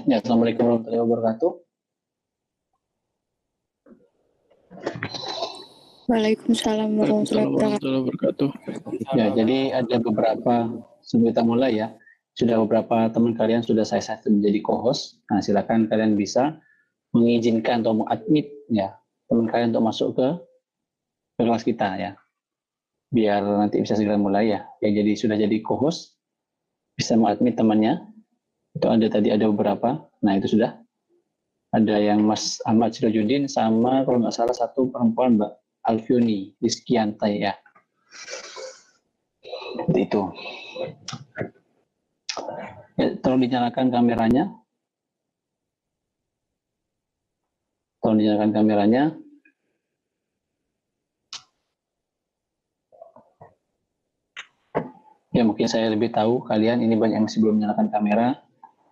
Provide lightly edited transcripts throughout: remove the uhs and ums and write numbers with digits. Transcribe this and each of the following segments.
Ya, Assalamualaikum warahmatullahi wabarakatuh. Waalaikumsalam warahmatullahi wabarakatuh. Ya, jadi ada beberapa, sebelum kita mulai ya, sudah beberapa teman kalian sudah saya set menjadi co-host. Nah, silakan kalian bisa mengizinkan atau mengadmit ya teman kalian untuk masuk ke kelas kita ya, biar nanti bisa segera mulai ya. Yang jadi sudah jadi co-host bisa mengadmit temannya. Itu ada tadi ada beberapa. Nah, itu sudah ada yang Mas Ahmad Sirajuddin sama kalau nggak salah satu perempuan Mbak Alfioni Rizkiantai ya. Seperti itu. Ya, tolong dinyalakan kameranya. Tolong dinyalakan kameranya. Ya, mungkin saya lebih tahu kalian ini banyak yang masih belum menyalakan kamera.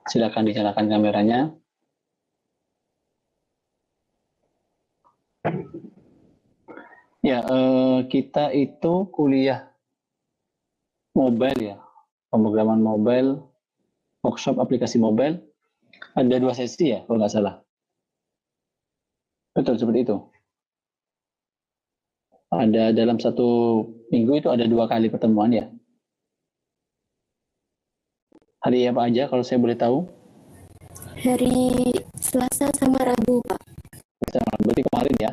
Silakan dinyalakan kameranya. Ya, kita itu kuliah mobile ya, pemrograman mobile, workshop aplikasi mobile. Ada 2 sesi ya, kalau nggak salah. Betul, seperti itu. Ada dalam 1 minggu itu ada 2 kali pertemuan ya. Hari apa aja kalau saya boleh tahu? Hari Selasa sama Rabu, Pak. Berarti kemarin ya.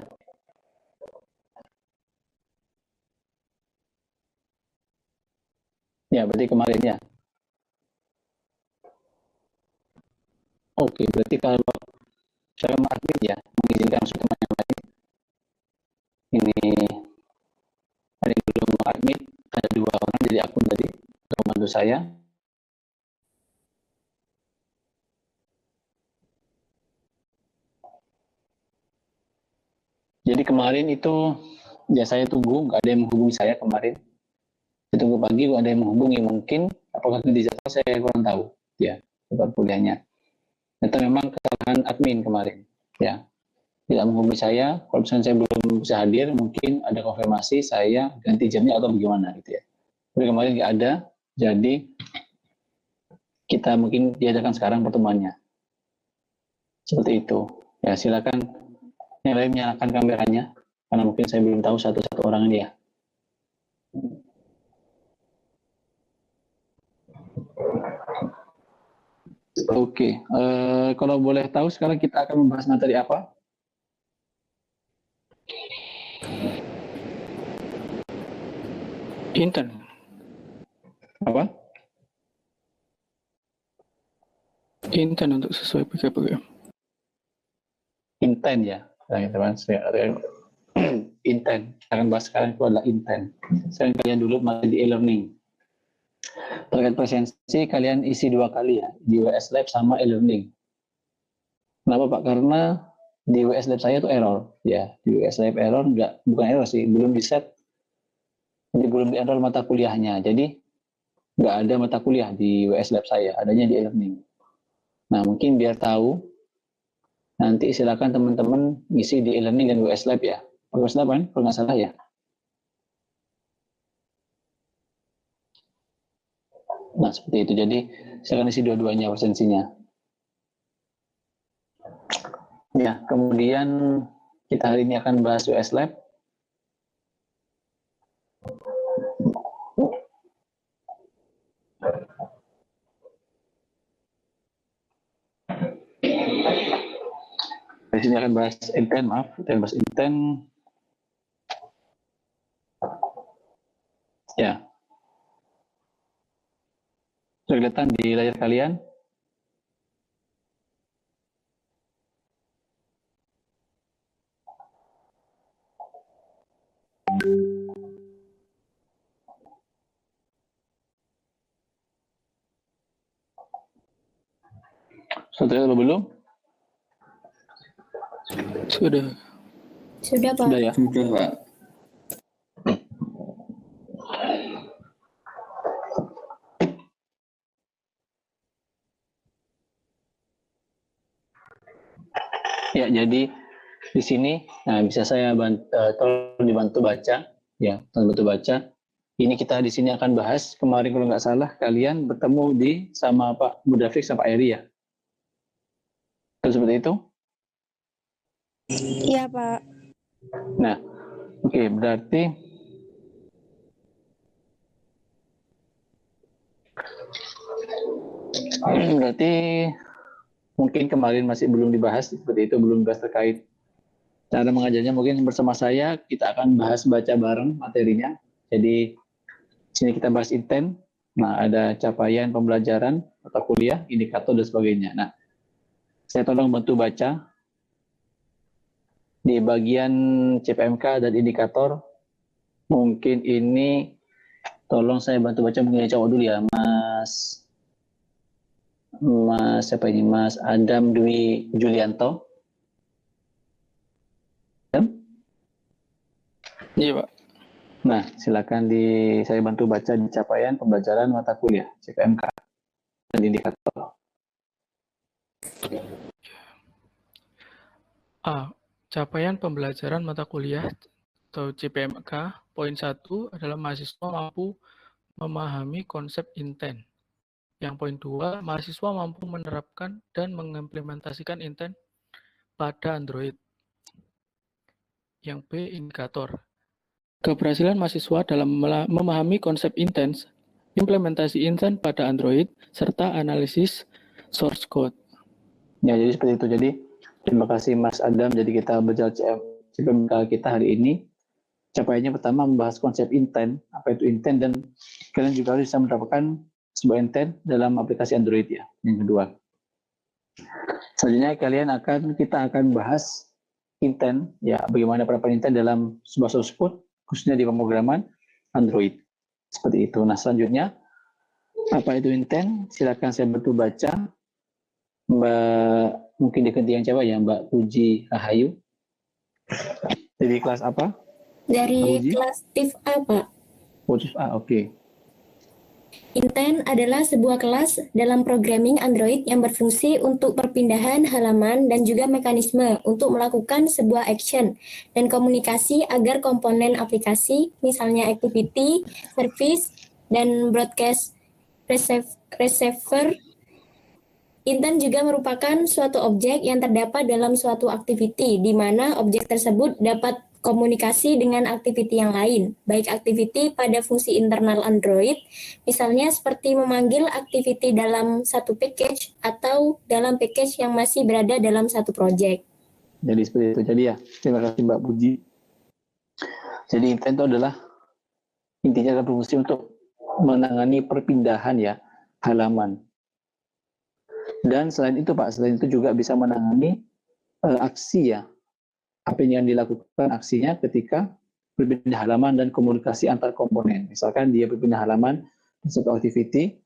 Ya, berarti kemarin ya. Oke, berarti kalau saya mengadmin ya, mengizinkan masuk teman yang lain. Ini ada yang belum mengadmin, ada 2 orang jadi akun tadi untuk membantu saya. Jadi kemarin itu ya saya tunggu, nggak ada yang menghubungi saya kemarin. Saya tunggu pagi, nggak ada yang menghubungi. Mungkin apakah di jadwal saya kurang tahu ya, tempat kuliahnya. Itu memang kesalahan admin kemarin ya, tidak menghubungi saya. Kalau misalnya saya belum bisa hadir, mungkin ada konfirmasi saya ganti jamnya atau bagaimana gitu ya. Tapi kemarin nggak ada, jadi kita mungkin diadakan sekarang pertemuannya. Seperti itu. Ya, silakan yang lain menyalakan kameranya, karena mungkin saya belum tahu satu-satu orang ini ya. Oke, kalau boleh tahu sekarang kita akan membahas materi apa? Inten. Apa? Inten untuk sesuai PKPM. Inten ya, teman-teman. Inten. Kita akan bahas sekarang itu adalah inten. Sekarang kalian dulu materi di e-learning. Terkait presensi kalian isi 2 kali ya, di WS Lab sama e-learning. Kenapa Pak? Karena di WS Lab saya itu error ya, di WS Lab error bukan error sih, belum di set, jadi belum di enroll mata kuliahnya. Jadi nggak ada mata kuliah di WS Lab saya, adanya di e-learning. Nah, mungkin biar tahu, nanti silakan teman-teman ngisi di e-learning dan WS Lab ya. WS Lab kan, kalau nggak salah ya. Nah, seperti itu. Jadi, silakan isi dua-duanya presensinya. Ya, kemudian kita hari ini akan bahas WS Lab. Di sini akan bahas intent, maaf, kita bahas intent. Ya. Sudah kelihatan di layar kalian? Sudah atau belum? Sudah. Sudah, Pak. Sudah ya? Sudah, Pak. Ya, jadi di sini bisa saya tolong dibantu baca ya, tolong bantu baca. Ini kita di sini akan bahas kemarin kalau nggak salah kalian bertemu sama Pak Mudafik sama Pak Eri ya. Seperti itu? Iya, Pak. Nah, oke, berarti mungkin kemarin masih belum dibahas, seperti itu, belum dibahas terkait cara mengajarnya. Mungkin bersama saya kita akan bahas baca bareng materinya. Jadi sini kita bahas intent. Nah, ada capaian pembelajaran atau kuliah, indikator dan sebagainya. Nah, saya tolong bantu baca di bagian CPMK dan indikator. Mungkin ini tolong saya bantu baca, mungkin cowok dulu ya, Mas siapa ini, Mas Adam Dwi Julianto. Iya, Pak. Nah, silakan saya bantu baca di capaian pembelajaran mata kuliah CPMK dan indikator. A. Capaian pembelajaran mata kuliah atau CPMK. Poin 1 adalah mahasiswa mampu memahami konsep intent. Yang poin 2, mahasiswa mampu menerapkan dan mengimplementasikan intent pada Android. Yang B, indikator. Keberhasilan mahasiswa dalam memahami konsep intent, implementasi intent pada Android, serta analisis source code. Ya, jadi seperti itu. Jadi, terima kasih Mas Adam. Jadi kita berjalan CPMK kita hari ini. Capaiannya pertama membahas konsep intent, apa itu intent, dan kalian juga harus bisa mendapatkan sebuah intent dalam aplikasi Android ya. Yang kedua, selanjutnya kita akan bahas intent, ya bagaimana penerapan intent dalam sebuah source code, khususnya di pemrograman Android. Seperti itu. Nah, selanjutnya, apa itu intent? Silakan saya bantu baca. Mbak, mungkin diganti yang cewek ya, Mbak Puji Rahayu. Jadi kelas apa? Dari kelas TIF A, Pak. TIF A, oke. Intent adalah sebuah kelas dalam programming Android yang berfungsi untuk perpindahan halaman dan juga mekanisme untuk melakukan sebuah action dan komunikasi agar komponen aplikasi, misalnya activity, service, dan broadcast receiver. Intent juga merupakan suatu objek yang terdapat dalam suatu activity, di mana objek tersebut dapat komunikasi dengan activity yang lain, baik activity pada fungsi internal Android, misalnya seperti memanggil activity dalam satu package atau dalam package yang masih berada dalam satu project. Jadi seperti itu. Jadi ya, terima kasih Mbak Puji. Jadi intent itu adalah intinya adalah berfungsi untuk menangani perpindahan ya halaman. Dan selain itu Pak, selain itu juga bisa menangani aksi ya, apa yang dilakukan aksinya ketika berpindah halaman dan komunikasi antar komponen. Misalkan dia berpindah halaman dari satu activity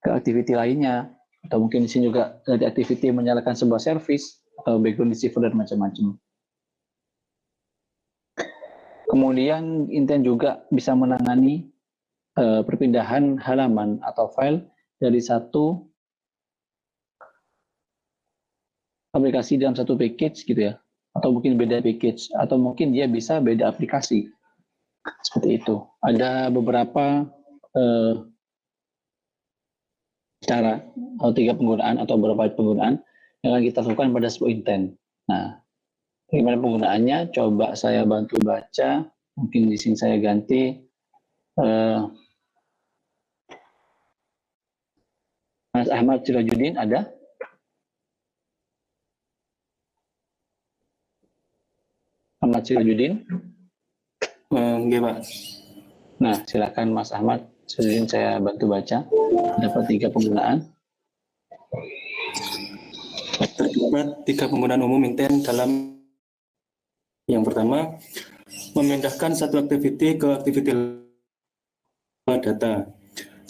ke activity lainnya, atau mungkin di sini juga dari activity menyalakan sebuah service atau background receiver dan macam-macam. Kemudian intent juga bisa menangani perpindahan halaman atau file dari satu aplikasi dalam satu package gitu ya, atau mungkin beda package, atau mungkin dia bisa beda aplikasi. Seperti itu. Ada beberapa cara atau 3 penggunaan atau beberapa penggunaan yang akan kita lakukan pada sebuah intent. Nah, bagaimana penggunaannya? Coba saya bantu baca. Mungkin di sini saya ganti Mas Ahmad Sirajudin ada? Ahmad Sirajudin? Enggak, Pak. Nah, silakan Mas Ahmad Sirajudin, saya bantu baca. Dapat 3 penggunaan. Terdapat 3 penggunaan umum intent dalam yang pertama, memindahkan satu activity ke activity data.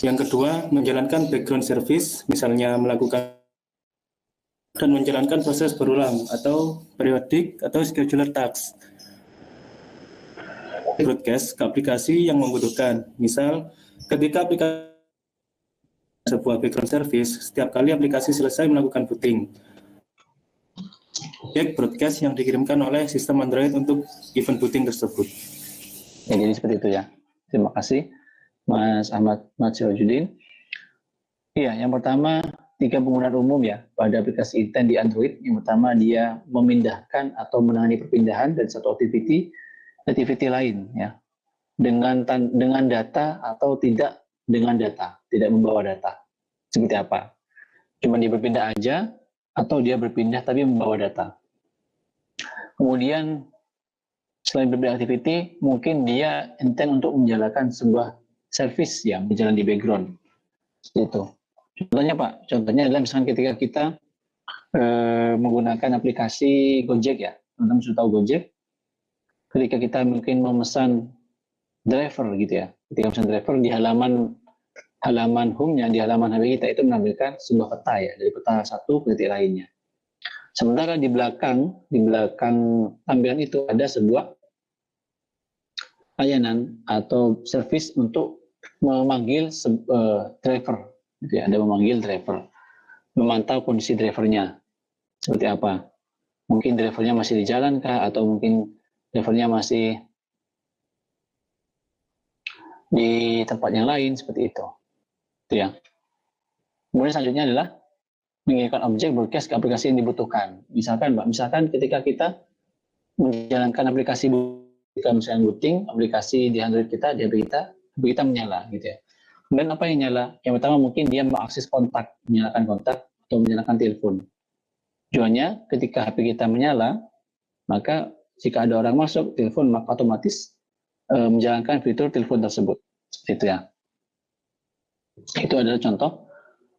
Yang kedua, menjalankan background service, misalnya melakukan dan menjalankan proses berulang atau periodik atau scheduler tasks. Broadcast ke aplikasi yang membutuhkan. Misal, ketika aplikasi sebuah background service, setiap kali aplikasi selesai melakukan booting, back broadcast yang dikirimkan oleh sistem Android untuk event booting tersebut. Ya, jadi seperti itu ya. Terima kasih Mas Ahmad Sirajudin. Iya, yang pertama tiga penggunaan umum ya pada aplikasi Intent di Android. Yang pertama, dia memindahkan atau menangani perpindahan dari satu activity lain ya, dengan data atau tidak dengan data, tidak membawa data. Seperti apa? Cuma dia berpindah aja atau dia berpindah tapi membawa data. Kemudian selain berpindah activity, mungkin dia intend untuk menjalankan sebuah service yang berjalan di background. Itu. Contohnya Pak, contohnya adalah misalkan ketika kita menggunakan aplikasi Gojek ya, teman-teman sudah tahu Gojek. Ketika kita mungkin memesan driver gitu ya, ketika memesan driver di halaman home-nya, di halaman HP kita itu menampilkan sebuah peta ya, dari peta satu ke titik lainnya. Sementara di belakang tampilan itu ada sebuah layanan atau service untuk memanggil driver, gitu ya, ada memanggil driver, memantau kondisi drivernya seperti apa. Mungkin drivernya masih di jalan kah, atau mungkin drivernya masih di tempat yang lain seperti itu. Itu ya. Kemudian selanjutnya adalah mengirimkan objek broadcast ke aplikasi yang dibutuhkan. Misalkan ketika kita menjalankan aplikasi misalnya booting aplikasi di Android kita, di HP kita menyala gitu ya. Kemudian apa yang nyala? Yang pertama mungkin dia mengakses kontak, menyalakan kontak atau menyalakan telepon. Tujuannya ketika HP kita menyala, maka jika ada orang masuk telepon maka otomatis menjalankan fitur telepon tersebut. Seperti itu ya. Itu adalah contoh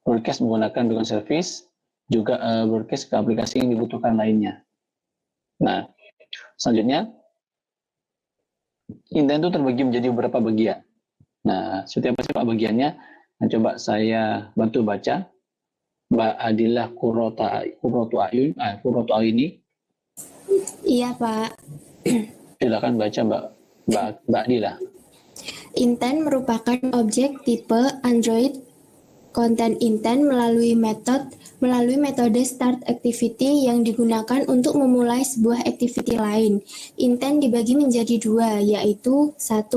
broadcast menggunakan background service, juga broadcast ke aplikasi yang dibutuhkan lainnya. Nah, selanjutnya Intent itu terbagi menjadi beberapa bagian. Nah, seperti apa sih Pak bagiannya? Nah, coba saya bantu baca. Mbak Adilah Qurratu Ayuni. Iya, Pak. Silakan baca Mbak Adilah. Intent merupakan objek tipe Android konten intent melalui metode start activity yang digunakan untuk memulai sebuah activity lain. Intent dibagi menjadi dua, yaitu 1.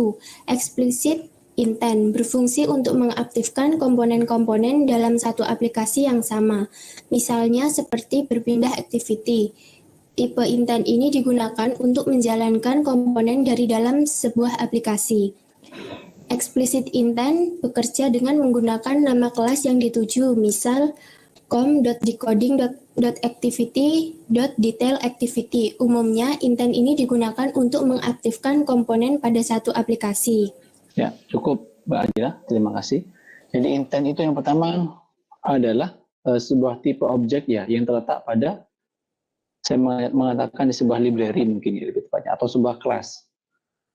Explicit intent berfungsi untuk mengaktifkan komponen-komponen dalam satu aplikasi yang sama. Misalnya seperti berpindah activity. Tipe intent ini digunakan untuk menjalankan komponen dari dalam sebuah aplikasi. Explicit intent bekerja dengan menggunakan nama kelas yang dituju, misal com.decoding.activity.detailActivity. Umumnya, intent ini digunakan untuk mengaktifkan komponen pada satu aplikasi. Ya, cukup Mbak Adila, terima kasih. Jadi intent itu yang pertama adalah sebuah tipe objek ya yang terletak pada, saya mengatakan di sebuah library mungkin ya, lebih tepatnya, atau sebuah kelas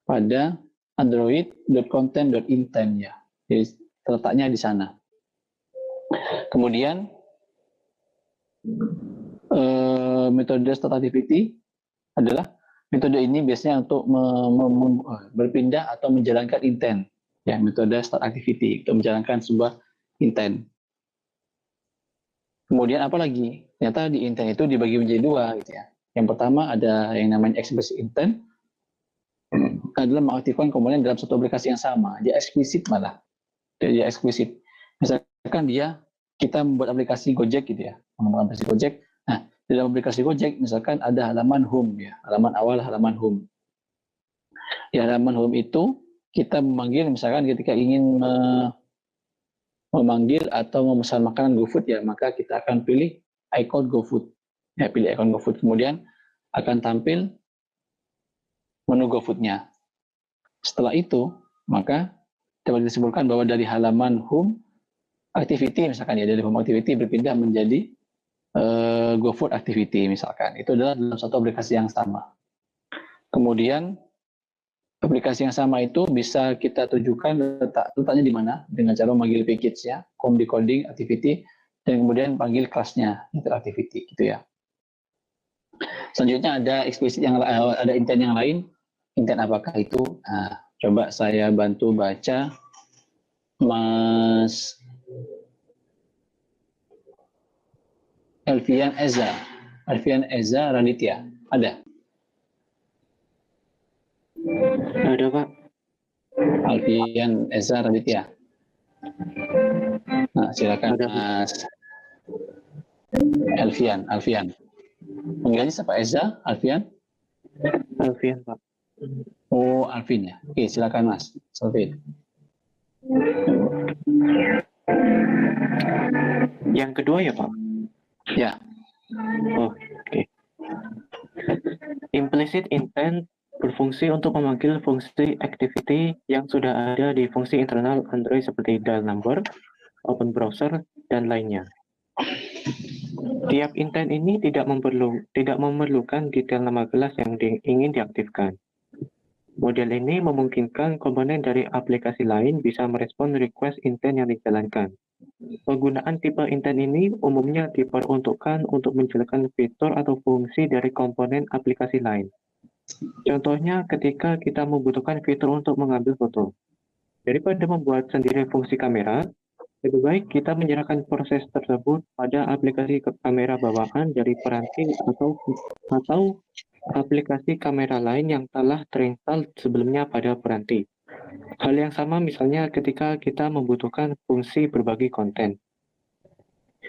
pada android.content.intent ya. Jadi terletaknya di sana. Kemudian metode start activity adalah metode ini biasanya untuk berpindah atau menjalankan intent. Ya, metode start activity untuk menjalankan sebuah intent. Kemudian apa lagi? Ternyata di intent itu dibagi menjadi dua gitu ya. Yang pertama ada yang namanya explicit intent, adalah mengaktifkan komponen dalam satu aplikasi yang sama. Dia eksplisit malah. Dia eksplisit. Misalkan kita membuat aplikasi Gojek gitu ya, mengembangkan aplikasi Gojek. Nah, di dalam aplikasi Gojek misalkan ada halaman home ya, halaman awal, halaman home. Di halaman home itu kita memanggil misalkan ketika ingin memanggil atau memesan makanan GoFood ya, maka kita akan pilih icon GoFood. Ya, pilih icon GoFood, kemudian akan tampil menu GoFood-nya. Setelah itu, maka dapat disebutkan bahwa dari halaman home activity misalkan ya, dari home activity berpindah menjadi GoFood activity misalkan. Itu adalah dalam satu aplikasi yang sama. Kemudian aplikasi yang sama itu bisa kita tujukan letaknya di mana dengan cara memanggil package-nya, com.decoding activity, dan kemudian panggil kelasnya activity gitu ya. Selanjutnya ada explicit ada intent yang lain. Intent apakah itu? Nah, coba saya bantu baca Mas Alfian Eza Raditya. Ada? Ada, Pak. Alfian Eza Raditya. Nah, silakan Ada, Mas. Alfian. Panggilannya siapa? Eza? Alfian? Alfian, Pak. Oh, Alvin ya. Oke, silakan Mas. Alvin. Yang kedua ya, Pak? Ya. Oh, oke. Implicit intent berfungsi untuk memanggil fungsi activity yang sudah ada di fungsi internal Android seperti dial number, open browser, dan lainnya. Tiap intent ini tidak memerlukan detail nama kelas yang ingin diaktifkan. Model ini memungkinkan komponen dari aplikasi lain bisa merespon request intent yang dijalankan. Penggunaan tipe intent ini umumnya diperuntukkan untuk menjalankan fitur atau fungsi dari komponen aplikasi lain. Contohnya ketika kita membutuhkan fitur untuk mengambil foto. Daripada membuat sendiri fungsi kamera, lebih baik kita menyerahkan proses tersebut pada aplikasi kamera bawaan dari peranti atau aplikasi kamera lain yang telah terinstall sebelumnya pada peranti. Hal yang sama misalnya ketika kita membutuhkan fungsi berbagi konten.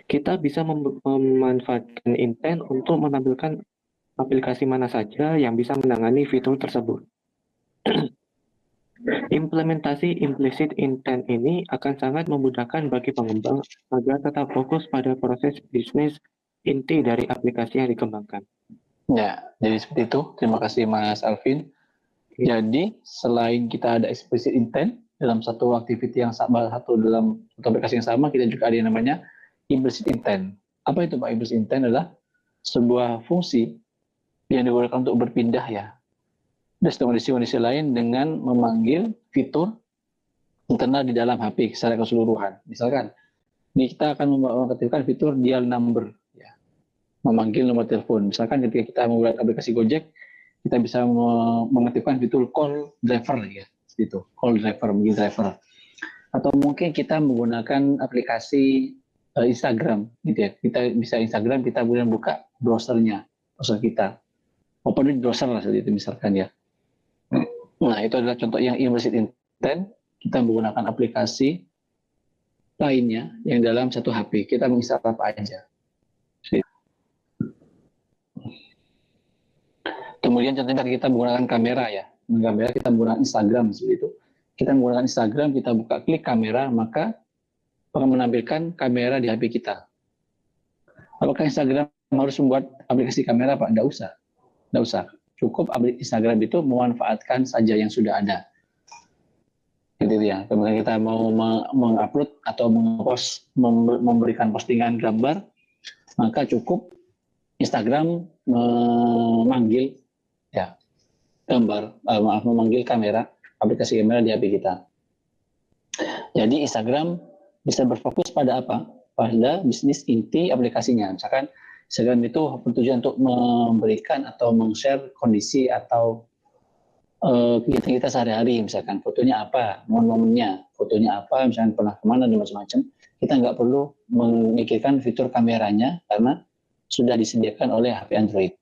Kita bisa memanfaatkan intent untuk menampilkan aplikasi mana saja yang bisa menangani fitur tersebut. Implementasi implicit intent ini akan sangat memudahkan bagi pengembang agar tetap fokus pada proses bisnis inti dari aplikasi yang dikembangkan. Ya, jadi seperti itu. Terima kasih Mas Alvin. Jadi, selain kita ada explicit intent dalam satu activity yang sama, dalam satu aplikasi yang sama, kita juga ada yang namanya implicit intent. Apa itu Pak? Implicit intent adalah sebuah fungsi yang digunakan untuk berpindah ya. Dan kondisi-kondisi lain dengan memanggil fitur internal di dalam HP secara keseluruhan. Misalkan, ini kita akan mengaktifkan fitur dial number, ya, memanggil nomor telepon. Misalkan ketika kita membuat aplikasi Gojek, kita bisa mengaktifkan fitur call driver, ya, itu call driver, manggil driver. Atau mungkin kita menggunakan aplikasi Instagram, gitu ya. Kita bisa Instagram, kita kemudian buka browsernya, browser kita. Open di browser lah, seperti itu misalkan ya. Nah, itu adalah contoh yang implicit intent. Kita menggunakan aplikasi lainnya yang dalam satu HP. Kita menginstal apa aja. Kemudian contohnya kita menggunakan kamera ya. Kamera kita menggunakan Instagram seperti itu. Kita menggunakan Instagram, kita buka klik kamera, maka akan menampilkan kamera di HP kita. Apakah Instagram harus membuat aplikasi kamera Pak? Tidak usah. Tidak usah. Cukup Instagram itu memanfaatkan saja yang sudah ada. Gitu ya. Kemudian kita mau mengupload atau memberikan postingan gambar, maka cukup Instagram memanggil ya gambar, memanggil kamera, aplikasi kamera di HP kita. Jadi Instagram bisa berfokus pada apa? Pada bisnis inti aplikasinya. Misalkan Instagram itu bertujuan untuk memberikan atau meng-share kondisi atau kegiatan kita sehari-hari, misalkan fotonya apa, momen-momennya, fotonya apa, misalkan pernah kemana dan macam-macam. Kita nggak perlu memikirkan fitur kameranya karena sudah disediakan oleh HP Android.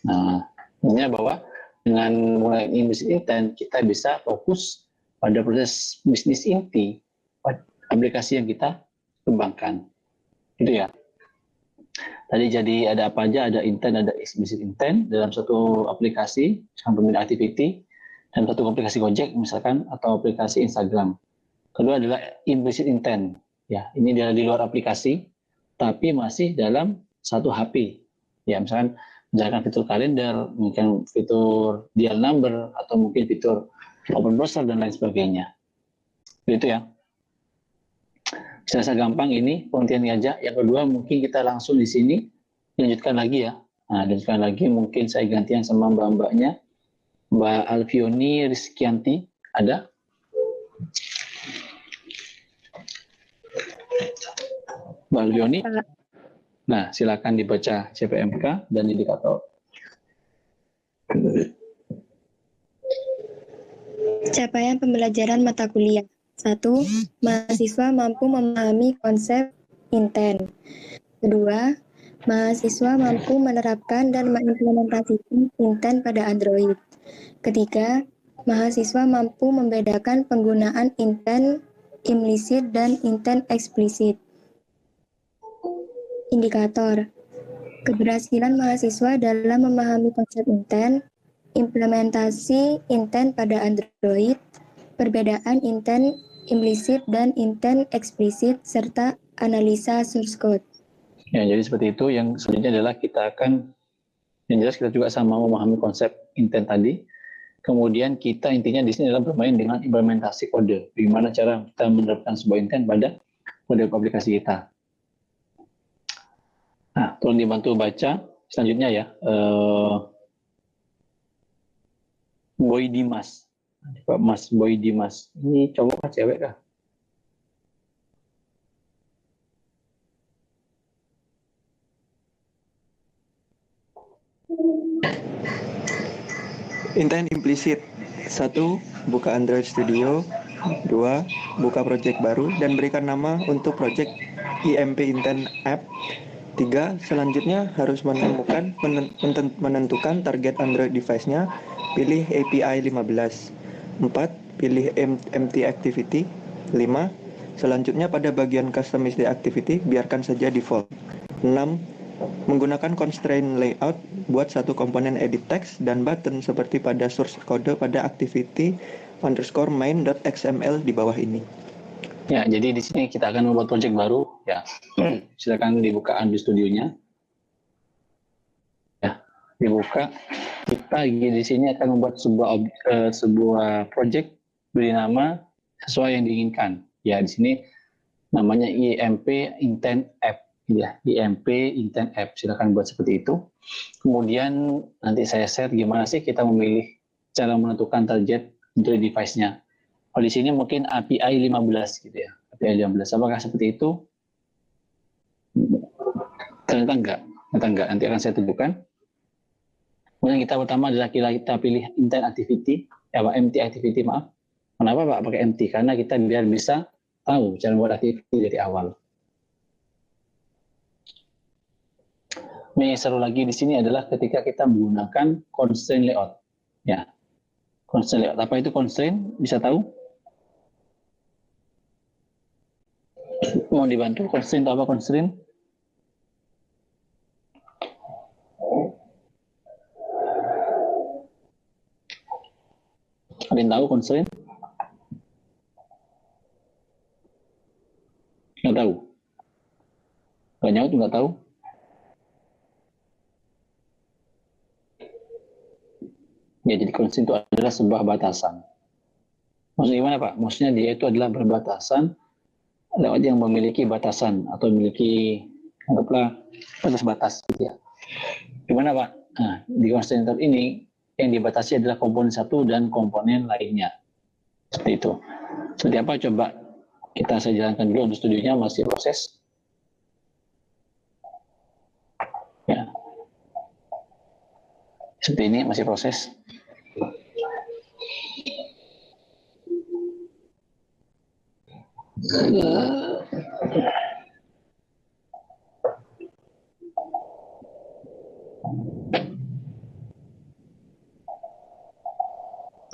Nah, artinya bahwa dengan mulai implicit intent kita bisa fokus pada proses bisnis inti pada aplikasi yang kita kembangkan. Gitu ya. Tadi jadi ada apa aja, ada intent, ada explicit intent dalam satu aplikasi, misalkan pembinaan activity, dan satu aplikasi Gojek misalkan, atau aplikasi Instagram. Kedua adalah implicit intent. Ya, ini di luar aplikasi, tapi masih dalam satu HP. Ya, misalkan menjalankan fitur kalender, mungkin fitur dial number, atau mungkin fitur open browser, dan lain sebagainya. Begitu ya. Bisa gampang ini pengertiannya aja. Yang kedua mungkin kita langsung di sini lanjutkan lagi ya. Nah, lanjutkan lagi mungkin saya gantian sama mbak-mbaknya. Mbak Alfioni Rizkyanti ada? Mbak Alfioni? Nah, silakan dibaca CPMK dan indikator. Capaian pembelajaran mata kuliah. 1. Mahasiswa mampu memahami konsep intent. 2. Mahasiswa mampu menerapkan dan mengimplementasikan intent pada Android. 3. Mahasiswa mampu membedakan penggunaan intent implicit dan intent explicit. Indikator. keberhasilan mahasiswa dalam memahami konsep intent, implementasi intent pada Android, perbedaan intent implisit dan intent eksplisit, serta analisa source code. Ya, jadi seperti itu. Yang selanjutnya adalah kita akan, yang jelas kita juga sama memahami konsep intent tadi. Kemudian kita intinya di sini adalah bermain dengan implementasi kode. Bagaimana cara kita menerapkan sebuah intent pada kode aplikasi kita. Nah, tolong dibantu baca selanjutnya ya. Boy Dimas. Mas Boy Dimas. Ini cowok kah cewek kah? Intent implisit. 1. Buka Android Studio. 2. Buka project baru dan berikan nama untuk project IMP Intent App. 3. Selanjutnya harus menentukan target Android device-nya. Pilih API 15. 4. Pilih empty activity. 5. Selanjutnya pada bagian customize the activity, biarkan saja default. 6. Menggunakan constraint layout, buat satu komponen edit text dan button seperti pada source kode pada activity_main.xml di bawah ini. Ya, jadi di sini kita akan membuat project baru. Ya, silakan dibuka Android Studio-nya. Ya, dibuka. Kita di sini akan membuat sebuah project beri nama sesuai yang diinginkan. Ya, di sini namanya IMP Intent App. Ya, IMP Intent App. Silakan buat seperti itu. Kemudian nanti saya share gimana sih kita memilih cara menentukan target untuk device-nya. Kalau di sini mungkin API 15 gitu ya. API 15. Apakah seperti itu? Ternyata enggak. Nanti akan saya tunjukkan. Kemudian kita pertama adalah kita pilih intent activity, empty activity, maaf. Kenapa Pak pakai empty? Karena kita biar bisa tahu cara buat activity dari awal. Yang seru lagi di sini adalah ketika kita menggunakan constraint layout. Ya, constraint layout. Apa itu constraint? Bisa tahu? Mau dibantu? Constraint apa constraint? Ada yang tahu constraint? Nggak tahu? Nggak nyaut, nggak tahu? Ya, jadi constraint itu adalah sebuah batasan. Maksudnya gimana Pak? Maksudnya dia itu adalah berbatasan lewat yang memiliki batasan atau memiliki anggaplah batas-batas gitu ya. Gimana Pak? Nah, di constraint ini yang dibatasi adalah komponen satu dan komponen lainnya. Seperti itu. Seperti apa? Coba saya jalankan dulu untuk studionya, masih proses. Ya. Seperti ini, masih proses.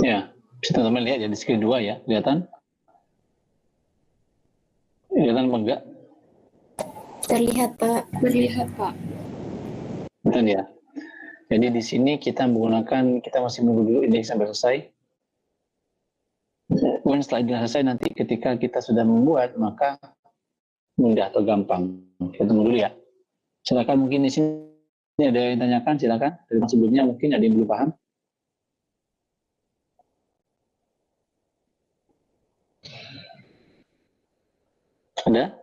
Ya, bisa teman-teman lihat ya di screen 2 ya, kelihatan? Kelihatan apa enggak? Terlihat, Pak. Kelihatan ya. Jadi di sini kita masih menunggu dulu ini sampai selesai. Kemudian setelah ini selesai, nanti ketika kita sudah membuat, maka mudah atau gampang. Kita tunggu dulu ya. Silakan, mungkin di sini ada yang tanyakan, silakan. Dari sebelumnya mungkin ada yang belum paham. Ada?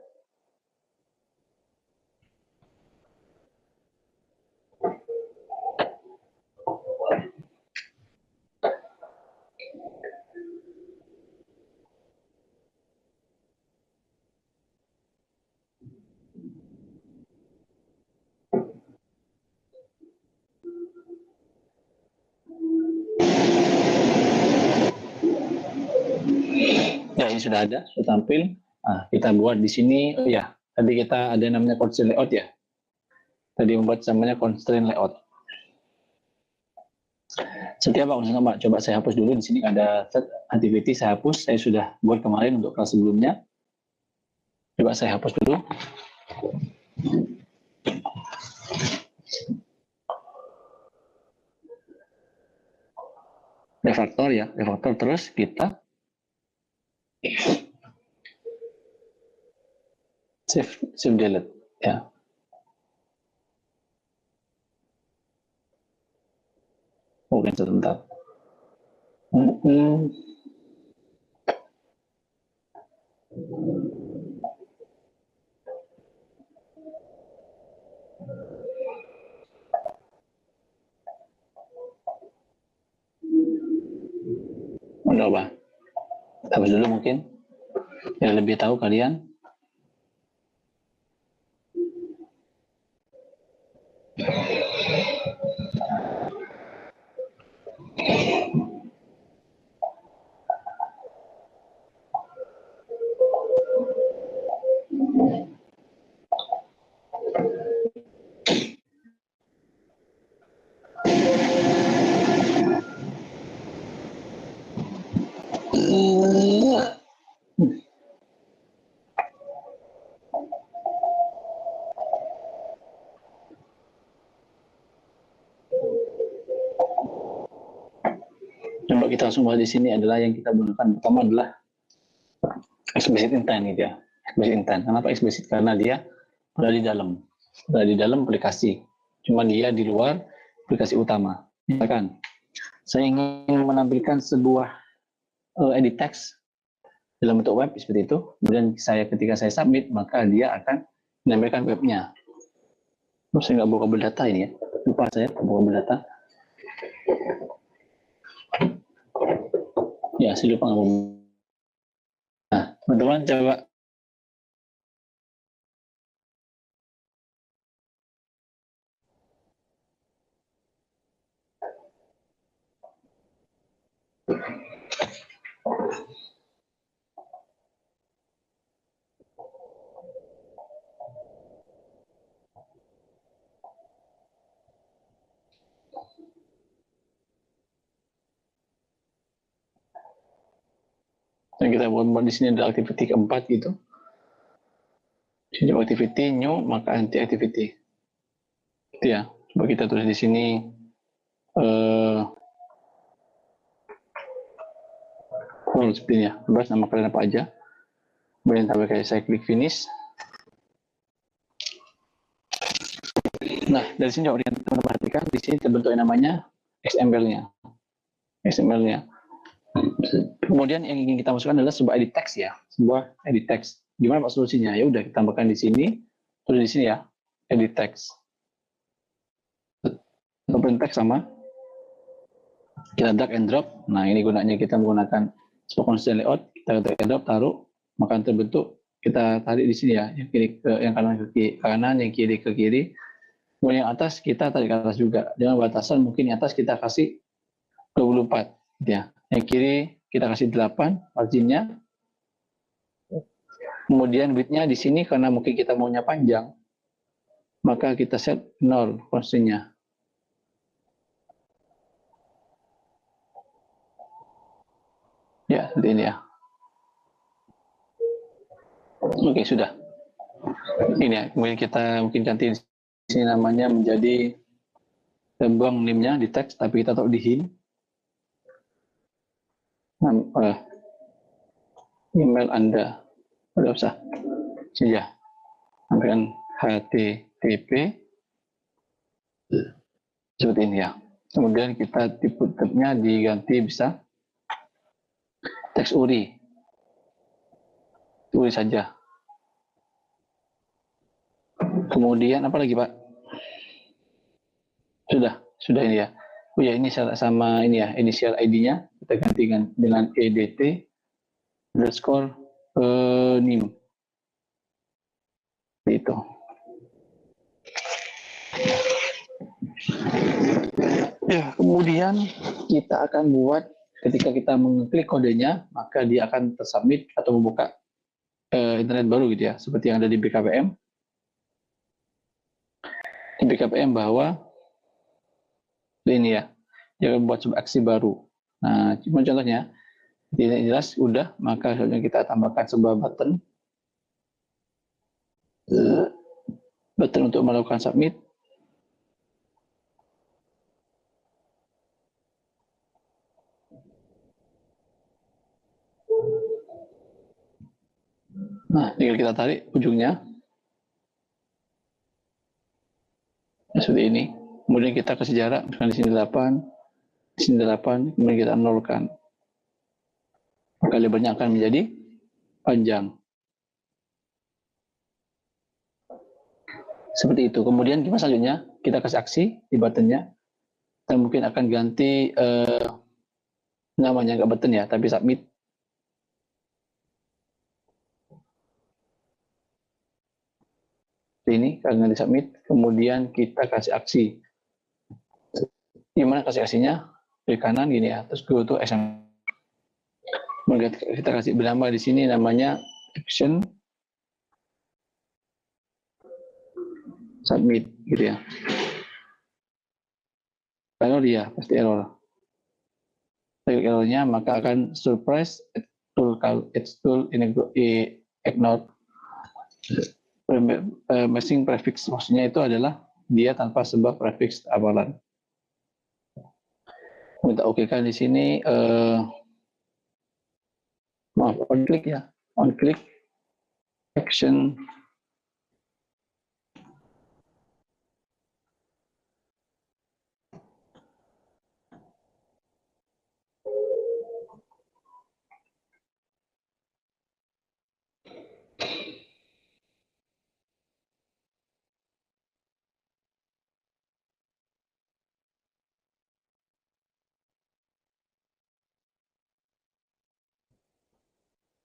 Ya, ini sudah ada, sudah tampil. Nah, kita buat di sini, ya, tadi kita ada namanya constraint layout ya. Tadi membuat namanya constraint layout. Setiap Pak, coba saya hapus dulu. Di sini ada set activity, saya hapus. Saya sudah buat kemarin untuk kelas sebelumnya. Coba saya hapus dulu. refaktor terus kita save delete ya. Oke, sebentar. Coba habis dulu mungkin yang lebih tahu kalian. Coba kita langsung bahas di sini adalah yang kita gunakan pertama adalah explicit intent gitu ya. Explicit intent. Kenapa explicit? Karena dia berada di dalam aplikasi. Cuma dia di luar aplikasi utama. Misalkan saya ingin menampilkan sebuah edit text dalam bentuk web seperti itu. Kemudian ketika saya submit, maka dia akan menampilkan webnya. Terus saya nggak bawa kabel data ini ya. Lupa saya bawa kabel data. Ya, saya lupa ngomong. Nah, teman-teman coba. Yang kita buat di sini ada activity keempat gitu. Sini activity new maka anti activity. Itu ya. Coba kita tulis di sini seperti ini ya. Bebas nama kalian apa aja. Kemudian tambah kayak saya klik finish. Nah, dari sini coba teman-teman perhatikan di sini terbentuk yang namanya XML-nya. Kemudian yang ingin kita masukkan adalah sebuah edit text ya, sebuah edit text. Gimana Pak solusinya? Ya udah kita tambahkan di sini, tulis di sini ya, edit text. Open text sama kita drag and drop. Nah ini gunanya kita menggunakan sebuah constant layout, kita drag and drop taruh, maka terbentuk kita tarik di sini ya, yang kiri ke yang kanan ke kanan, yang kiri ke kiri. Kemudian yang atas kita tarik ke atas juga. Dengan batasan mungkin yang atas kita kasih 24 ya. Yang kiri kita kasih 8 marginnya. Kemudian width-nya di sini karena mungkin kita maunya panjang, maka kita set 0 constraint-nya. Ya, seperti ini ya. Oke, sudah. Ini ya, kemudian kita mungkin ganti di sini namanya menjadi buang name-nya di teks, tapi kita taruh di hint. Email Anda udah usah saja sampaikan HTTP seperti ini ya. Kemudian kita tipe tabnya diganti bisa teks URI saja. Kemudian apa lagi Pak? Sudah ini ya. Oh ya, ini sama ini ya, initial ID-nya kita ganti dengan EDT underscore name. Itu. Ya, kemudian kita akan buat ketika kita mengklik kodenya, maka dia akan tersubmit atau membuka internet baru gitu ya, seperti yang ada di BKPM. Di BKPM bahwa ini ya, dia akan buat sebuah aksi baru. Nah, cuma contohnya, tidak jelas udah, maka selanjutnya kita tambahkan sebuah button untuk melakukan submit. Tinggal kita tarik ujungnya seperti ini. Kemudian kita kasih jarak, misalkan di sini 8, di sini 8, kemudian kita nolkan. Maka lebarnya akan menjadi panjang. Seperti itu. Kemudian gimana selanjutnya? Kita kasih aksi di buttonnya. Kita mungkin akan ganti namanya, nggak button ya, tapi submit. Ini karena di submit, kemudian kita kasih aksi. Gimana kasih aksinya? Klik kanan gini ya, terus go to action. Kemudian kita kasih bernama di sini namanya action submit gitu ya. Kalau dia pasti error. Kalau errornya maka akan surprise it's tool ignore missing prefix. Maksudnya itu adalah dia tanpa sebab prefix awalan. Kita oke kan di sini on click ya, on click action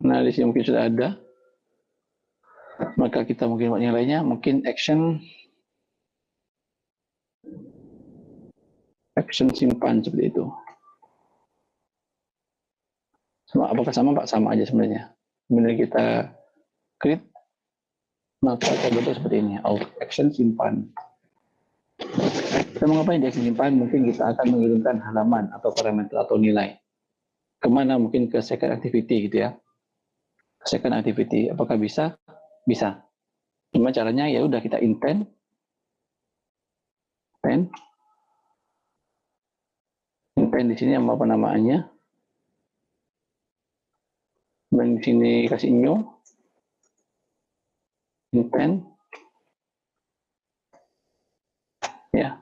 nah di sini mungkin sudah ada, maka kita mungkin buat yang lainnya, mungkin action simpan seperti itu. Apakah sama Pak? Sama aja sebenarnya. Kemudian kita create, maka terbentuk seperti ini, action simpan. Kita mau ngapain di action simpan? Mungkin kita akan mengirimkan halaman atau parameter atau nilai. Kemana? Mungkin ke second activity gitu ya. Second activity, apakah bisa? Bisa. Cuma caranya ya udah kita intent di sini apa namanya? Dan di sini kasih new intent ya.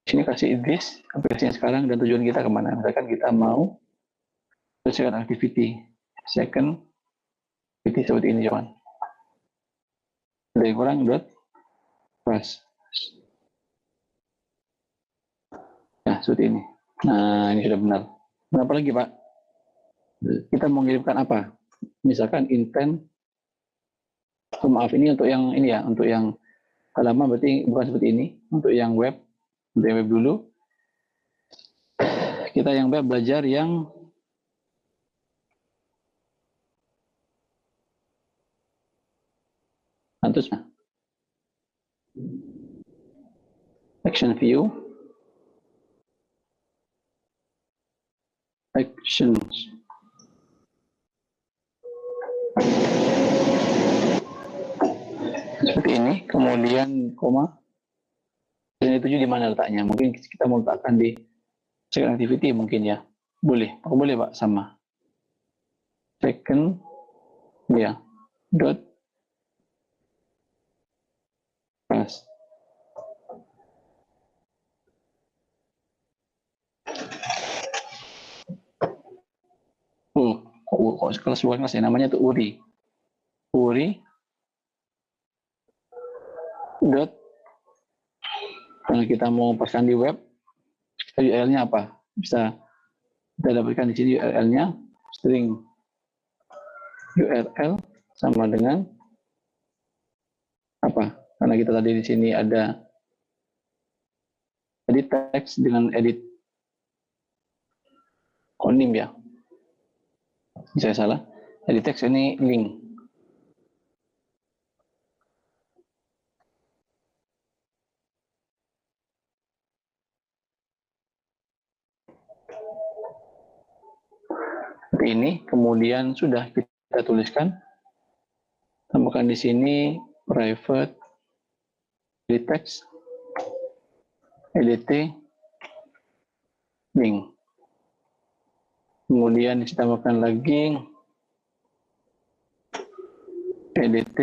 Di sini kasih this aplikasinya sekarang dan tujuan kita kemana? Misalkan kita mau second activity seperti ini cuman. Ada yang kurang dot plus. Nah seperti ini. Nah ini sudah benar. Berapa lagi Pak? Kita mau mengirimkan apa? Misalkan intent. Maaf ini untuk yang ini ya, untuk yang halaman berarti bukan seperti ini. Untuk yang web, untuk web dulu. Kita yang web belajar yang terus action view, actions. Seperti ini, kemudian koma. Dan itu di mana letaknya? Mungkin kita mau letakkan di second activity mungkin ya. Boleh, boleh Pak, sama. Second, ya, dot plus. Kok kelas dua kelas ya, namanya itu URI. Dot. Kalau kita mau pasang di web, URL-nya apa? Bisa kita dapatkan di sini URL-nya string URL sama dengan apa? Karena kita tadi di sini ada edit text dengan edit konim ya. Saya salah. Edit text ini link. Ini kemudian sudah kita tuliskan, tambahkan di sini private edit text edit link, kemudian kita tambahkan lagi EDT,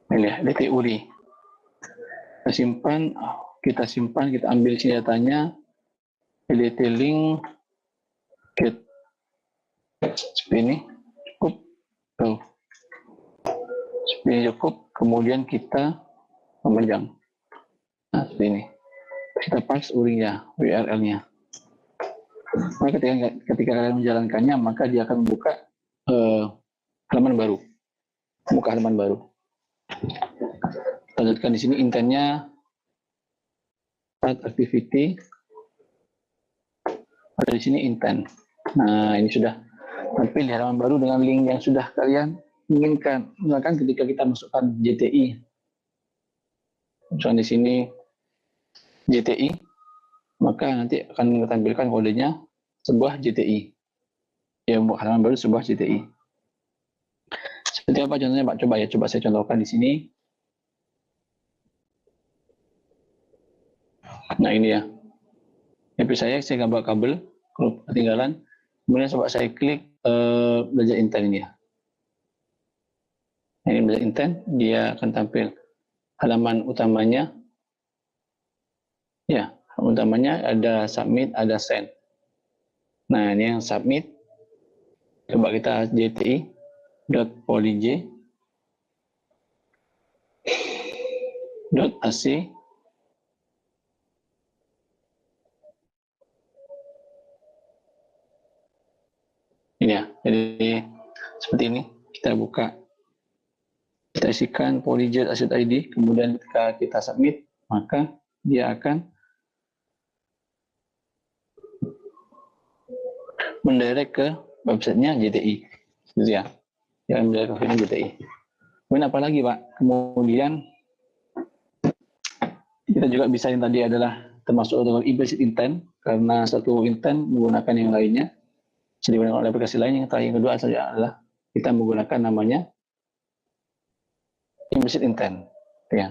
ini ya, EDT URI. Kita simpan, kita ambil senjatanya, EDT link, get, seperti ini, cukup, seperti ini cukup, kemudian kita memegang. Nah, seperti ini. Kita parse URI-nya, URL-nya. Maka ketika kalian menjalankannya, maka dia akan membuka halaman baru. Buka halaman baru. Lanjutkan di sini intentnya start activity. Ada di sini intent. Nah, ini sudah tampil di halaman baru dengan link yang sudah kalian inginkan. Misalkan ketika kita masukkan JTI. Misalkan di sini JTI, maka nanti akan ditampilkan kodenya sebuah JTI. Ya, halaman baru sebuah JTI. Seperti apa contohnya, Pak? Coba ya, coba saya contohkan di sini. Nah, ini ya. HP saya gambar kabel, kalau ketinggalan. Kemudian coba saya klik belajar intent ini ya. Nah, ini belajar intent, dia akan tampil halaman utamanya. Ya, utamanya ada submit, ada send. Nah, ini yang submit. Coba kita jti.polij.ac. Ini ya, jadi seperti ini. Kita buka, kita isikan polij.ac.id, kemudian ketika kita submit, maka dia akan mendirect ke websitenya JTI, gitu ya. Yang mendirect ke JTI. Kemudian apa lagi, Pak? Kemudian kita juga bisa, yang tadi adalah termasuk dengan implicit intent, karena satu intent menggunakan yang lainnya. Bisa digunakan oleh aplikasi lain. Yang terakhir, yang kedua adalah kita menggunakan namanya implicit intent. Ya.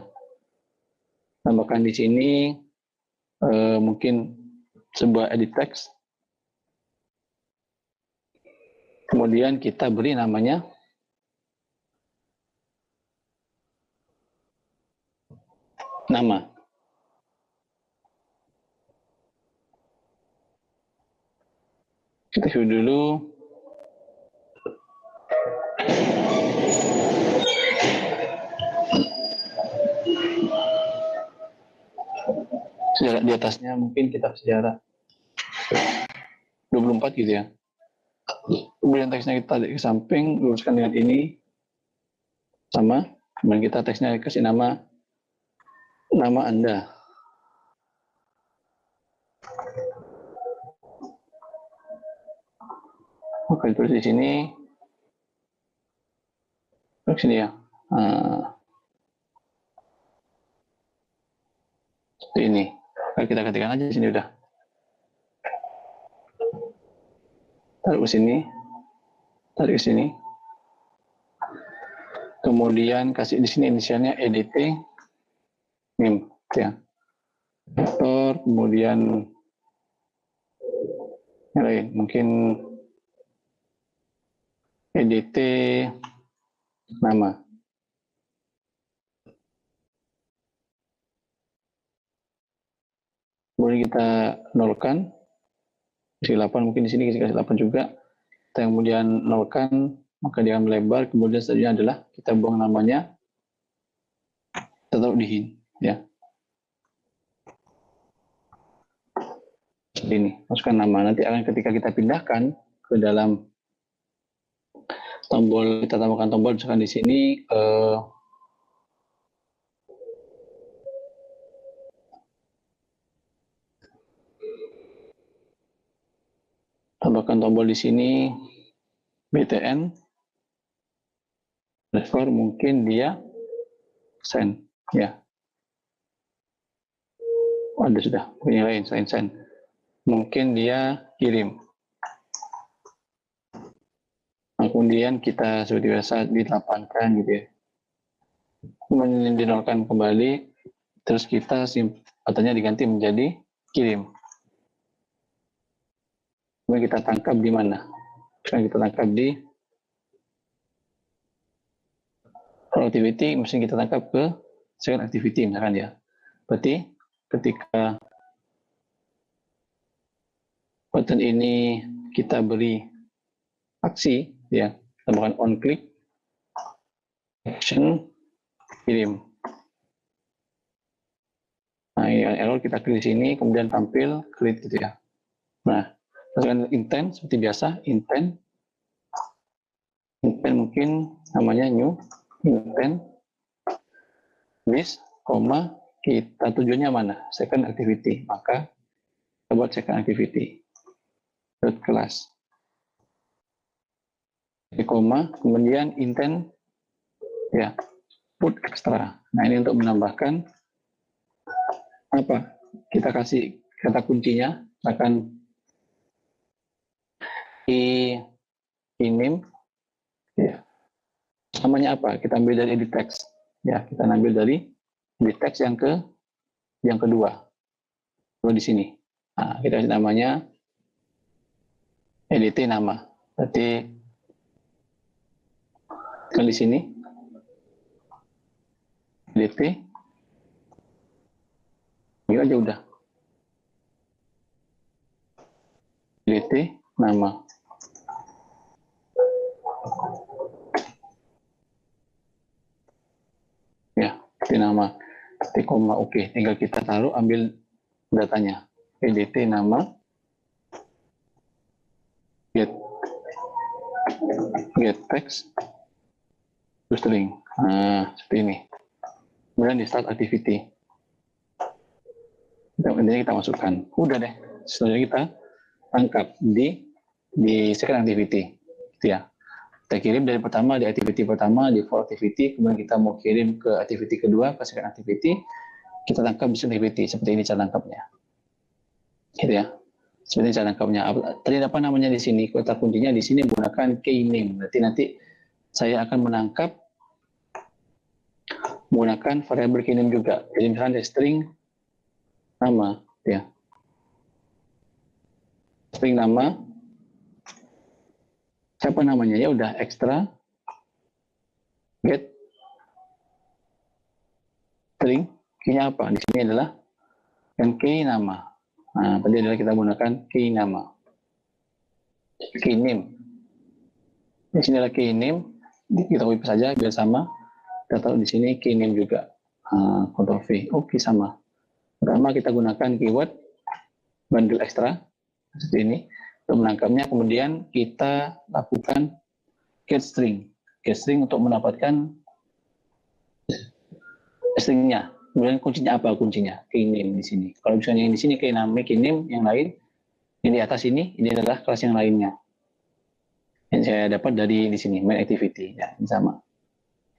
Tambahkan di sini mungkin sebuah edit text. Kemudian kita beri namanya nama. Kita view dulu. Sejarah di atasnya mungkin kita sejarah 24 gitu ya. Kemudian teksnya kita tarik ke samping, luruskan dengan ini sama. Kemudian kita teksnya kasih nama Anda. Maka ditulis di sini. Ke sini ya. Seperti ini. Kita ketikkan aja di sini udah. Taruh ke sini. Tarik ke sini. Kemudian kasih di sini inisialnya EDT. NIM ya. Kemudian yang lain mungkin EDT nama. Kemudian kita nolkan. Kasih 8 mungkin di sini kasih 8 juga. Kita kemudian nolkan, maka dia akan melebar. Kemudian selanjutnya adalah kita buang namanya. Kita taruh di hin ya. Seperti ini, masukkan nama. Nanti akan ketika kita pindahkan ke dalam tombol, kita tambahkan tombol misalkan di sini tambahkan tombol di sini BTN underscore, mungkin dia send ya. Ada sudah punya lain selain send. mungkin dia kirim. Nah, kemudian kita seperti biasa didelapankan gitu ya. Kemudian dinolkan kembali, terus kita katanya diganti menjadi kirim. Kemudian kita tangkap di mana? Sekarang kita tangkap di activity, mesti kita tangkap ke second activity misalkan ya. Berarti ketika button ini kita beri aksi ya, tambahkan on click action kirim. Nah, error kita klik di sini, kemudian tampil create gitu ya. Nah, dengan intent seperti biasa, intent mungkin namanya new intent this, kita tujuannya mana? Second activity, maka kita buat second activity dot class. Kemudian intent ya put extra. Nah, ini untuk menambahkan apa? Kita kasih kata kuncinya akan name ya. Namanya apa? Kita ambil dari edit text. Ya, kita ambil dari edit text yang kedua. Kalau di sini. Nah, kita kasih namanya edit nama. Berarti di sini edit ini aja udah. Edit nama. Ya, edit nama. Ketik koma, oke. Tinggal kita taruh, ambil datanya. Edit nama. Get text. To string. Nah, seperti ini. Kemudian di start activity. Intinya kita masukkan. Udah deh. Selanjutnya kita tangkap di second activity. Gitu ya. Kita kirim dari pertama di activity pertama, di for activity, kemudian kita mau kirim ke activity kedua, ke second activity, kita tangkap di second activity. Seperti ini cara tangkapnya. Gitu ya. Seperti ini cara tangkapnya. Tadi apa namanya di sini? Kata kuncinya di sini menggunakan keyname. Nanti saya akan menangkap menggunakan variabel keyname juga. Jadi misalnya string nama, ya. String nama. Siapa namanya? Ya udah extra get string. Key-nya apa? Di sini adalah yang key nama. Nah, tadi adalah kita menggunakan key nama. Key name. Di sini adalah key name. Kita copy saja biar sama. Kita taruh di sini key name juga. Ctrl V. Oke, sama. Pertama kita gunakan keyword bundle extra seperti ini untuk menangkapnya. Kemudian kita lakukan get string. Get string untuk mendapatkan stringnya. Kemudian kuncinya apa? Kuncinya key name di sini. Kalau misalnya yang di sini key name, yang lain yang di atas ini adalah kelas yang lainnya. Yang saya dapat dari di sini main activity ya, ini sama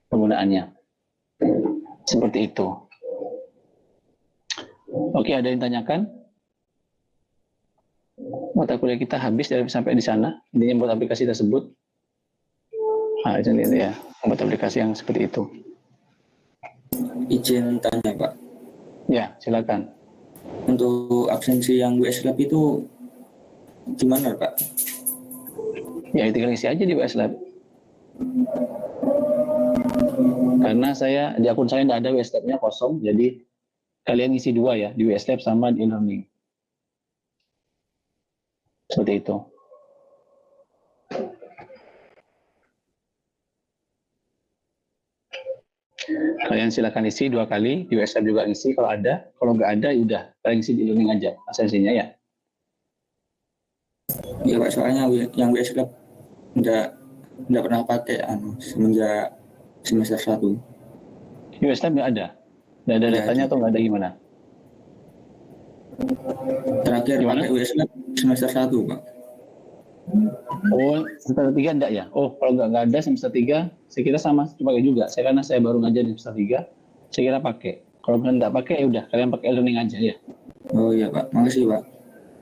penggunaannya. Seperti itu. Oke, ada yang tanyakan? Mata kuliah kita habis sampai di sana. Intinya buat aplikasi tersebut. Nah, itu ya, buat aplikasi yang seperti itu. Izin tanya, Pak. Ya, silakan. Untuk absensi yang WS Lab itu gimana, Pak? Ya, tinggal isi aja di WS Lab. Karena di akun saya tidak ada WS Lab-nya kosong, jadi kalian isi dua ya, di WS Lab sama di e-learning. Seperti itu. Kalian silakan isi 2 kali, di WS Lab juga isi kalau ada. Kalau nggak ada, ya udah, kalian isi di e-learning aja, absensinya ya. Iya, Pak, soalnya yang WS Lab nggak pernah pakai semenjak semester 1. Di WS Lab nggak ada? Nggak ada datanya atau nggak ada gimana? Terakhir Gimana? pakai WS Lab semester 1, Pak. Oh, semester 3 enggak ya? Oh, kalau nggak ada semester 3, saya kira sama pakai juga. Karena saya baru ngajar di semester 3, saya kira pakai. Kalau misalnya nggak pakai, ya udah, kalian pakai e-learning aja ya. Oh iya, Pak. Makasih, Pak.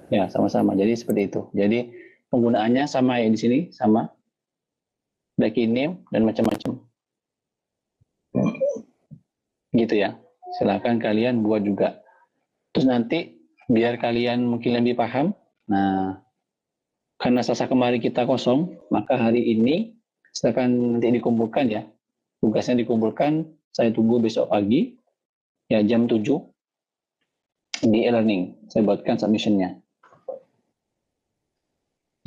Ya, sama-sama. Jadi seperti itu. Jadi penggunaannya sama ya di sini, sama. Backing name dan macam-macam. Gitu ya. Silakan kalian buat juga. Terus nanti biar kalian mungkin lebih paham. Nah, karena Selasa kemarin kita kosong, maka hari ini silakan nanti dikumpulkan ya. Tugasnya dikumpulkan, saya tunggu besok pagi ya jam 7 di e-learning. Saya buatkan submission-nya.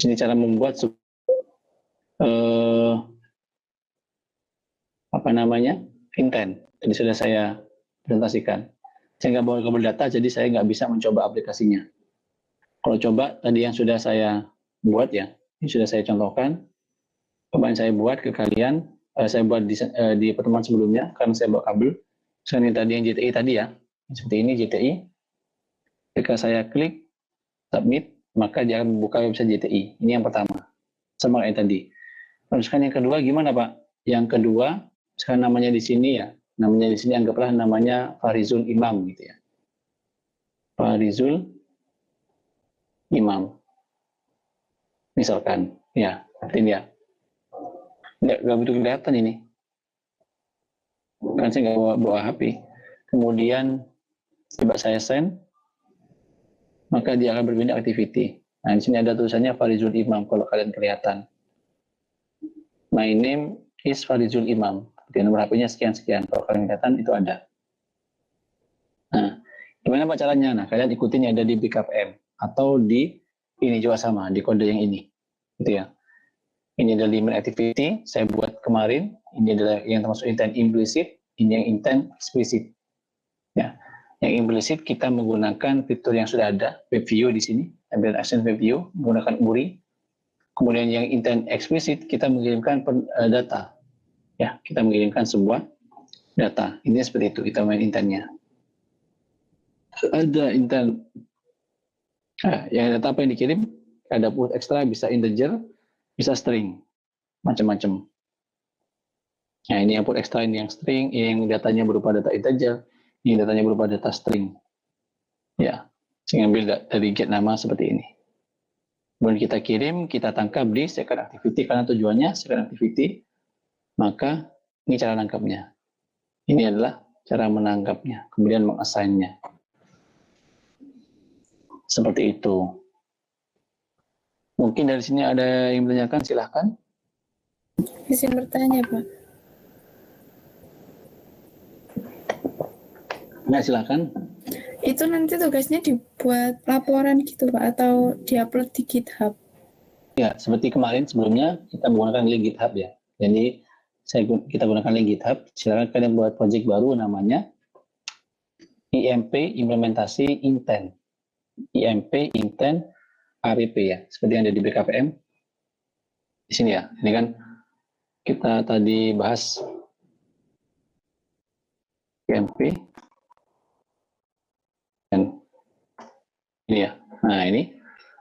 Ini cara membuat intent. Jadi sudah saya presentasikan. Saya nggak bawa kabel data, jadi saya nggak bisa mencoba aplikasinya. Kalau coba tadi yang sudah saya buat ya, ini sudah saya contohkan. Kemarin saya buat ke kalian, saya buat di pertemuan sebelumnya karena saya bawa kabel. Ini tadi yang JTI tadi ya, seperti ini JTI. Ketika saya klik submit, maka dia akan membuka website JTI. Ini yang pertama, sama kayak tadi. Terus kan yang kedua gimana Pak? Yang kedua, sekarang namanya di sini ya, namanya di sini anggaplah namanya Farizul Imam gitu ya. Farizul Imam. Misalkan, ya, ini ya. Nggak begitu kelihatan ini. Kan saya nggak bawa HP. Kemudian coba saya send, maka dia akan berpindah activity. Nah, di sini ada tulisannya Farizul Imam kalau kalian kelihatan. My name is Farizul Imam. Di nomor HP-nya sekian-sekian. Kalau kalian kelihatan itu ada. Nah, gimana Pak caranya? Nah, kalian ikutin yang ada di BKPM atau di ini juga sama, di kode yang ini. Gitu ya. Ini adalah limit activity, saya buat kemarin. Ini adalah yang termasuk intent implicit, ini yang intent explicit. Ya. Yang implicit kita menggunakan fitur yang sudah ada, web view di sini, ambil action web view, menggunakan URI. Kemudian yang intent explicit kita mengirimkan data. Ya, kita mengirimkan sebuah data. Ini seperti itu, kita main intentnya. Ada intent. Nah, yang data apa yang dikirim? Ada put extra, bisa integer, bisa string, macam-macam. Nah, ini yang put extra, ini yang string, ini yang datanya berupa data integer, ini datanya berupa data string. Ya, saya ambil dari get nama seperti ini. Kemudian kita kirim, kita tangkap di second activity, karena tujuannya second activity, maka ini cara nangkapnya. Ini adalah cara menangkapnya, kemudian mengassign-nya. Seperti itu. Mungkin dari sini ada yang bertanyakan, silahkan. Bisa bertanya, Pak. Nah, silahkan. Itu nanti tugasnya dibuat laporan gitu, Pak, atau diupload di GitHub? Ya, seperti kemarin sebelumnya kita menggunakan link GitHub ya. Jadi kita gunakan link GitHub. Silakan kalian buat project baru namanya IMP implementasi intent. IMP intent APP ya, seperti yang ada di BKPM. Di sini ya. Ini kan kita tadi bahas IMP dan ini ya. Nah, ini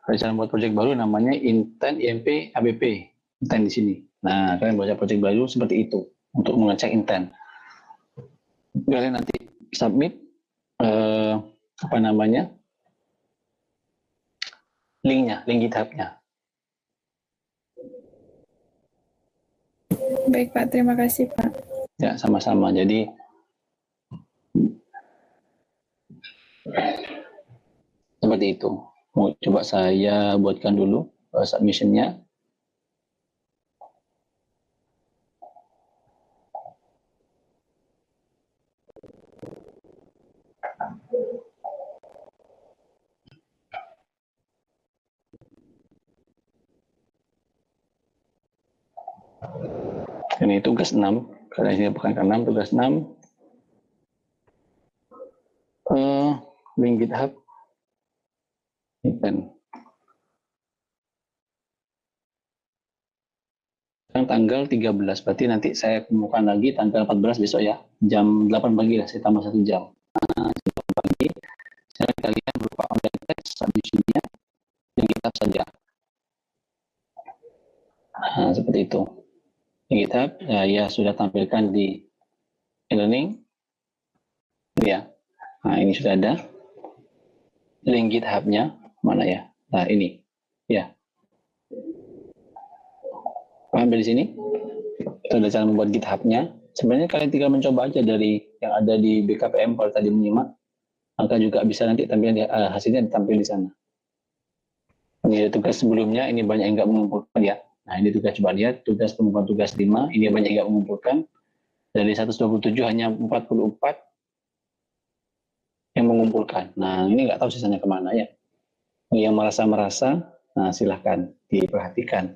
ada cara buat project baru namanya intent IMP APP. Intent di sini. Nah, kalian buat project baru seperti itu untuk mengecek intent. Kalian nanti submit linknya, link GitHub-nya. Baik, Pak. Terima kasih, Pak. Ya, sama-sama. Jadi seperti itu. Mau coba saya buatkan dulu submission-nya. Ini tugas 6, karena ini bukan ke 6, tugas 6. Link GitHub. Dan tanggal 13, berarti nanti saya temukan lagi tanggal 14 besok ya, jam 8 pagi lah, saya tambah 1 jam. Nah, jam 8 pagi, saya kalian berupa online test submission-nya yang GitHub saja. Nah, seperti itu. GitHub ya sudah tampilkan di e-learning ya. Nah, ini sudah ada link GitHub-nya, mana ya? Nah, ini. Ya. Paham dari sini? Itu ada cara membuat GitHub-nya. Sebenarnya kalian tinggal mencoba aja dari yang ada di BKPM kalau tadi menyimak. Maka juga bisa nanti hasilnya ditampil di sana. Ini tugas sebelumnya, ini banyak yang nggak mengumpulkan ya. Nah, ini tugas, coba lihat, tugas pengumpulan tugas 5, ini banyak yang nggak mengumpulkan. Dari 127 hanya 44 yang mengumpulkan. Nah, ini nggak tahu sisanya kemana ya. Yang merasa-merasa, nah silahkan diperhatikan.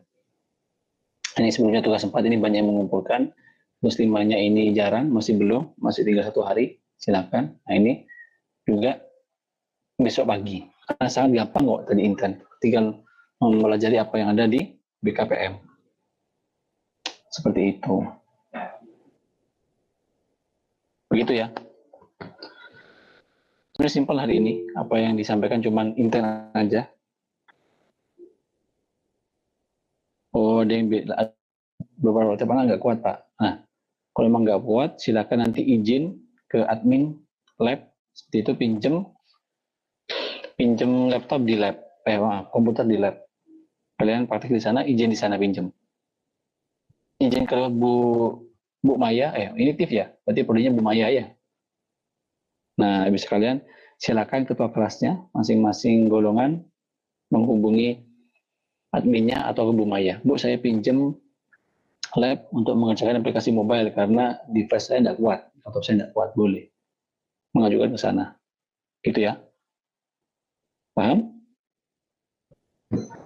Ini sebelumnya tugas 4 ini banyak yang mengumpulkan. Tugas 5-nya ini jarang, masih belum, masih tinggal 1 hari. Silakan. Nah, ini juga besok pagi. Karena sangat gampang kok tadi Inten. Tinggal mempelajari apa yang ada di BKPM. Seperti itu. Begitu ya. Sebenarnya simpel hari ini. Apa yang disampaikan cuman Inten aja. Oh, ada yang beberapa teman nggak kuat, Pak. Nah, kalau memang nggak kuat, silakan nanti izin ke admin lab. Seperti itu, pinjem laptop di lab, komputer di lab. Kalian praktik di sana, izin di sana pinjem. Izin ke Bu Maya, ini TIF ya, berarti prodinya Bu Maya ya. Nah, bisa kalian silakan ketua kelasnya, masing-masing golongan menghubungi adminnya atau ke Bu Maya. Bu, saya pinjem lab untuk mengerjakan aplikasi mobile karena device saya tidak kuat, laptop saya tidak kuat, boleh mengajukan ke sana. Gitu ya. Paham?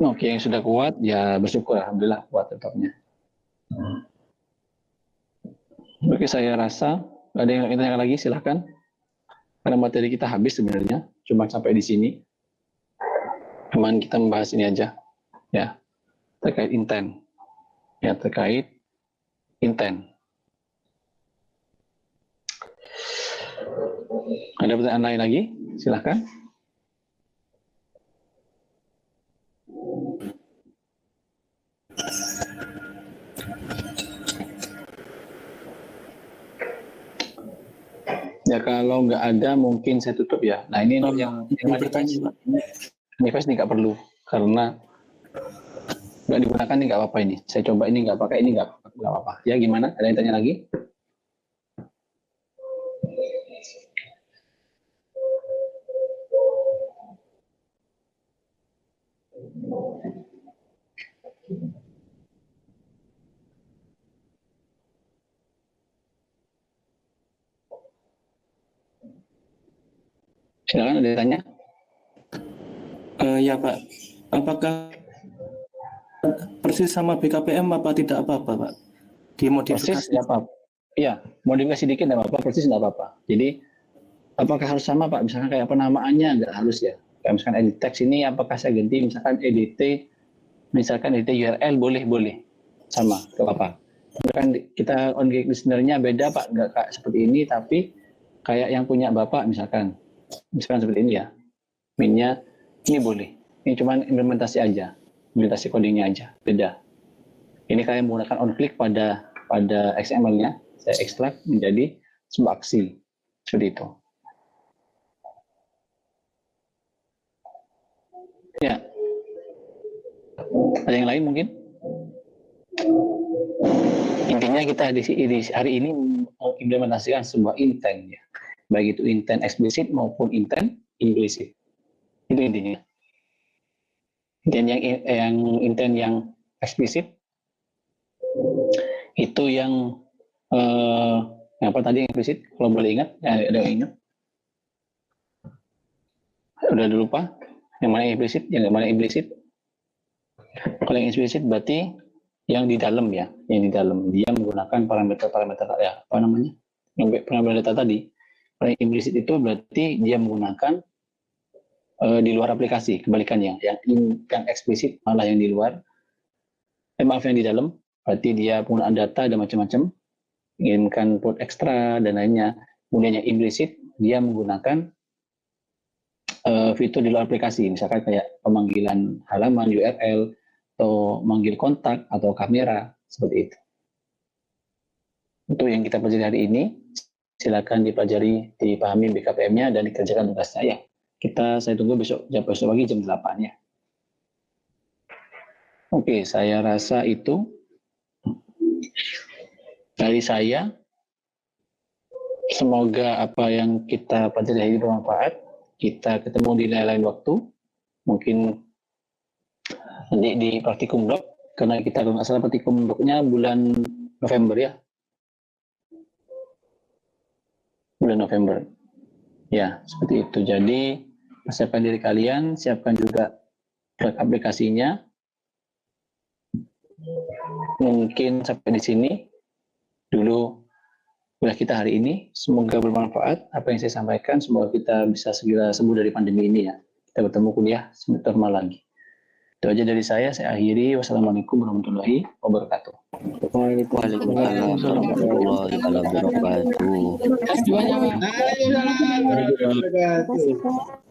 Oke, yang sudah kuat, ya bersyukur, alhamdulillah kuat laptopnya. Oke, saya rasa ada yang tanya lagi, silahkan. Karena materi kita habis sebenarnya, cuma sampai di sini. Cuman kita membahas ini aja, ya, terkait Inten. Ya, terkait Inten. Ada pertanyaan lain lagi? Silahkan. Ya kalau nggak ada mungkin saya tutup ya. Nah ini yang bertanya, manifest ini nggak perlu karena nggak digunakan ini nggak apa-apa ini. Saya coba ini nggak pakai ini nggak apa-apa. Ya gimana? Ada yang tanya lagi? Silakan ada yang tanya. Ya Pak, apakah persis sama BKPM apa tidak apa-apa Pak? Dimodifikasi? Persis tidak apa-apa. Iya, modifikasi sedikit tidak apa-apa, persis tidak apa-apa. Jadi apakah harus sama Pak? Misalkan kayak penamaannya nggak harus ya. Kayak misalkan edit text ini apakah saya ganti misalkan misalkan edit URL boleh sama nggak apa-apa. Misalkan kita on-click listener-nya beda Pak, nggak kayak seperti ini tapi kayak yang punya Bapak misalkan seperti ini ya. Min-nya ini boleh. Ini cuma implementasi aja, implementasi codingnya aja, beda. Ini kalian menggunakan on-click pada XML-nya, saya ekstrak menjadi sebuah aksi seperti itu. Ya, ada yang lain mungkin? Intinya kita hari ini mengimplementasikan sebuah intent ya, baik itu intent eksplisit maupun intent implisit. Itu intinya. Dan yang intent yang eksplisit itu yang apa tadi yang implisit? Kalau boleh ingat, ada yang ingat? Udah lupa? Yang mana yang implisit? Yang mana yang implisit? Kalau yang implisit berarti yang di dalam ya, yang di dalam dia menggunakan parameter ya apa namanya? Yang parameter data tadi. Kalau yang implisit itu berarti dia menggunakan di luar aplikasi, kebalikannya yang eksplisit malah yang di luar yang di dalam berarti dia penggunaan data ada macam-macam, inginkan port ekstra dan lainnya. Kemudian yang implisit dia menggunakan fitur di luar aplikasi, misalkan kayak pemanggilan halaman URL atau manggil kontak atau kamera seperti itu. Itu yang kita pelajari hari ini. Silakan dipelajari, dipahami BKPM-nya dan dikerjakan tugasnya ya. Saya tunggu besok pagi jam 8 ya. Oke, saya rasa itu dari saya. Semoga apa yang kita pelajari hari ini bermanfaat. Kita ketemu di lain waktu. Mungkin nanti di praktikum blog, karena kita kalau nggak salah praktikum blognya bulan November ya. Bulan November. Ya, seperti itu. Jadi, persiapkan diri kalian, siapkan juga aplikasinya. Mungkin sampai di sini dulu kuliah kita hari ini. Semoga bermanfaat apa yang saya sampaikan. Semoga kita bisa segera sembuh dari pandemi ini ya. Kita bertemu kuliah normal lagi. Itu aja dari saya akhiri. Wassalamualaikum warahmatullahi wabarakatuh. Waalaikumsalam warahmatullahi wabarakatuh. Terima kasih banyak, Pak.